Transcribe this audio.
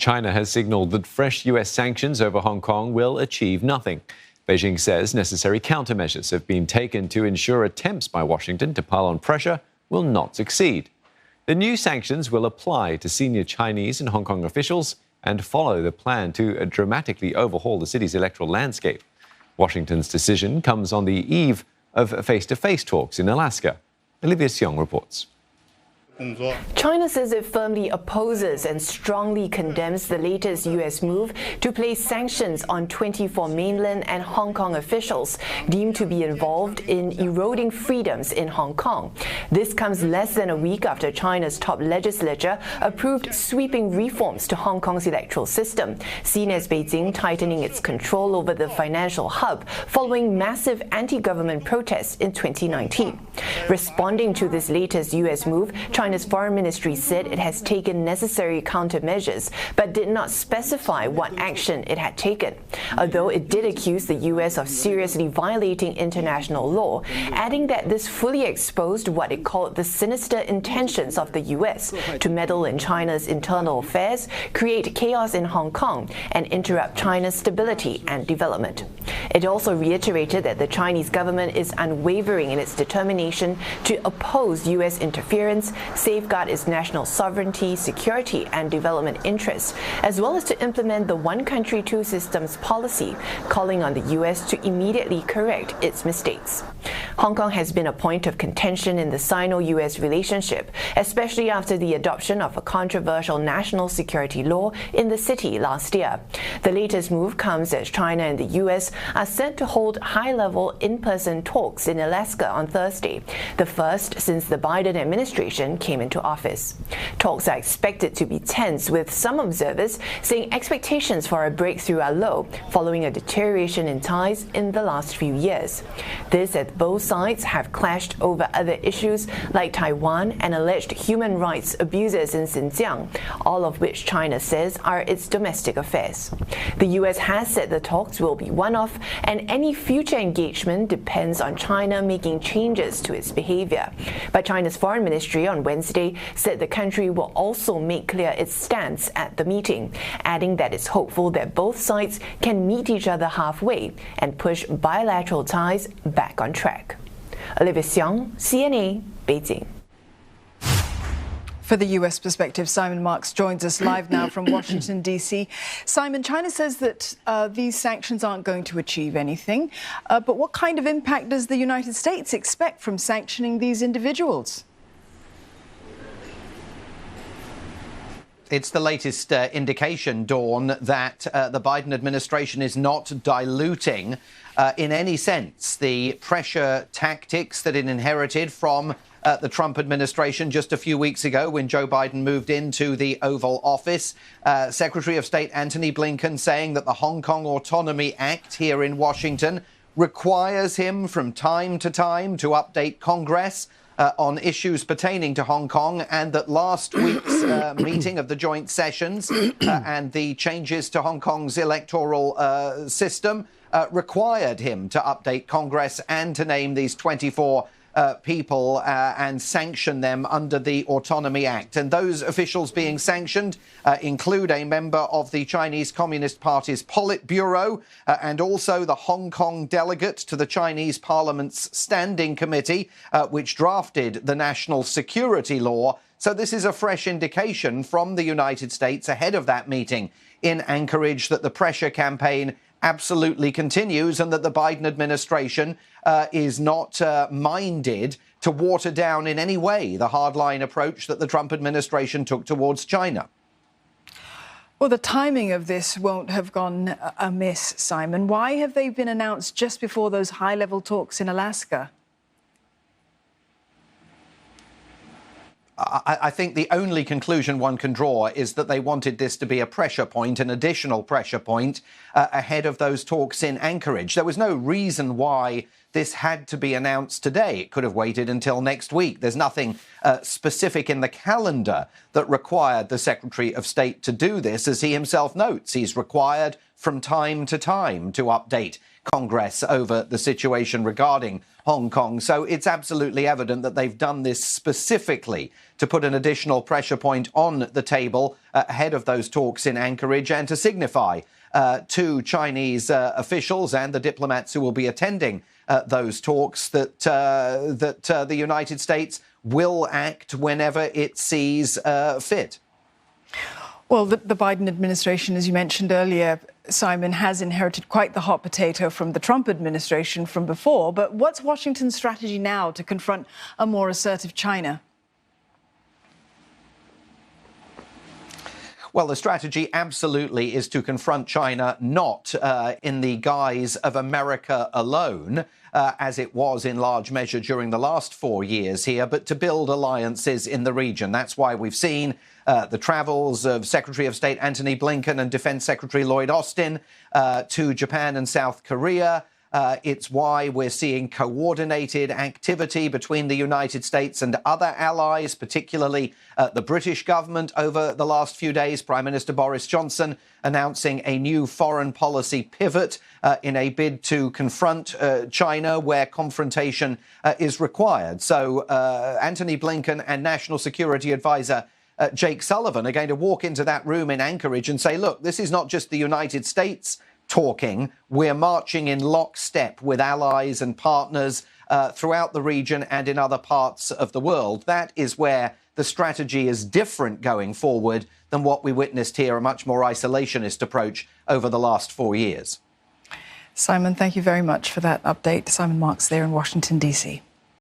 China has signaled that fresh US sanctions over Hong Kong will achieve nothing. Beijing says necessary countermeasures have been taken to ensure attempts by Washington to pile on pressure will not succeed. The new sanctions will apply to senior Chinese and Hong Kong officials and follow the plan to dramatically overhaul the city's electoral landscape. Washington's decision comes on the eve of face-to-face talks in Alaska. Olivia Xiong reports. China says it firmly opposes and strongly condemns the latest U.S. move to place sanctions on 24 mainland and Hong Kong officials deemed to be involved in eroding freedoms in Hong Kong. This comes less than a week after China's top legislature approved sweeping reforms to Hong Kong's electoral system, seen as Beijing tightening its control over the financial hub following massive anti-government protests in 2019. Responding to this latest U.S. move, China's foreign ministry said it has taken necessary countermeasures, but did not specify what action it had taken, although it did accuse the U.S. of seriously violating international law, adding that this fully exposed what it called the sinister intentions of the U.S. to meddle in China's internal affairs, create chaos in Hong Kong, and interrupt China's stability and development. It also reiterated that the Chinese government is unwavering in its determination to oppose U.S. interference, safeguard its national sovereignty, security, and development interests, as well as to implement the one country, two systems policy, calling on the U.S. to immediately correct its mistakes. Hong Kong has been a point of contention in the Sino-U.S. relationship, especially after the adoption of a controversial national security law in the city last year. The latest move comes as China and the U.S. are set to hold high-level in-person talks in Alaska on Thursday, the first since the Biden administration came into office. Talks are expected to be tense, with some observers saying expectations for a breakthrough are low following a deterioration in ties in the last few years. This as both sides have clashed over other issues like Taiwan and alleged human rights abuses in Xinjiang, all of which China says are its domestic affairs. The U.S. has said the talks will be one-off, and any future engagement depends on China making changes to its behavior. But China's foreign ministry on Wednesday said the country will also make clear its stance at the meeting, adding that it's hopeful that both sides can meet each other halfway and push bilateral ties back on track. Olivia Xiong, CNA, Beijing. For the U.S. perspective, Simon Marks joins us live now from Washington, D.C. Simon, China says that these sanctions aren't going to achieve anything. But what kind of impact does the United States expect from sanctioning these individuals? It's the latest indication, Dawn, that the Biden administration is not diluting in any sense the pressure tactics that it inherited from the Trump administration just a few weeks ago when Joe Biden moved into the Oval Office. Secretary of State Antony Blinken saying that the Hong Kong Autonomy Act here in Washington requires him from time to time to update Congress on issues pertaining to Hong Kong, and that last week's meeting of the joint sessions and the changes to Hong Kong's electoral system required him to update Congress and to name these 24 people and sanction them under the Autonomy Act. And those officials being sanctioned include a member of the Chinese Communist Party's Politburo and also the Hong Kong delegate to the Chinese Parliament's Standing Committee, which drafted the national security law. So this is a fresh indication from the United States ahead of that meeting in Anchorage that the pressure campaign absolutely continues and that the Biden administration is not minded to water down in any way the hardline approach that the Trump administration took towards China. Well, the timing of this won't have gone amiss, Simon. Why have they been announced just before those high-level talks in Alaska? I think the only conclusion one can draw is that they wanted this to be a pressure point, an additional pressure point, ahead of those talks in Anchorage. There was no reason why this had to be announced today. It could have waited until next week. There's nothing specific in the calendar that required the Secretary of State to do this. As he himself notes, he's required from time to time to update Congress over the situation regarding Hong Kong. So it's absolutely evident that they've done this specifically to put an additional pressure point on the table ahead of those talks in Anchorage and to signify to Chinese officials and the diplomats who will be attending those talks that the United States will act whenever it sees fit. Well, the Biden administration, as you mentioned earlier, Simon, has inherited quite the hot potato from the Trump administration from before. But what's Washington's strategy now to confront a more assertive China? Well, the strategy absolutely is to confront China not in the guise of America alone, as it was in large measure during the last 4 years here, but to build alliances in the region. That's why we've seen the travels of Secretary of State Antony Blinken and Defense Secretary Lloyd Austin to Japan and South Korea. It's why we're seeing coordinated activity between the United States and other allies, particularly the British government over the last few days. Prime Minister Boris Johnson announcing a new foreign policy pivot in a bid to confront China where confrontation is required. So Antony Blinken and National Security Advisor Jake Sullivan are going to walk into that room in Anchorage and say, look, this is not just the United States talking. We're marching in lockstep with allies and partners throughout the region and in other parts of the world. That is where the strategy is different going forward than what we witnessed here, a much more isolationist approach over the last 4 years. Simon, thank you very much for that update. Simon Marks there in Washington, D.C.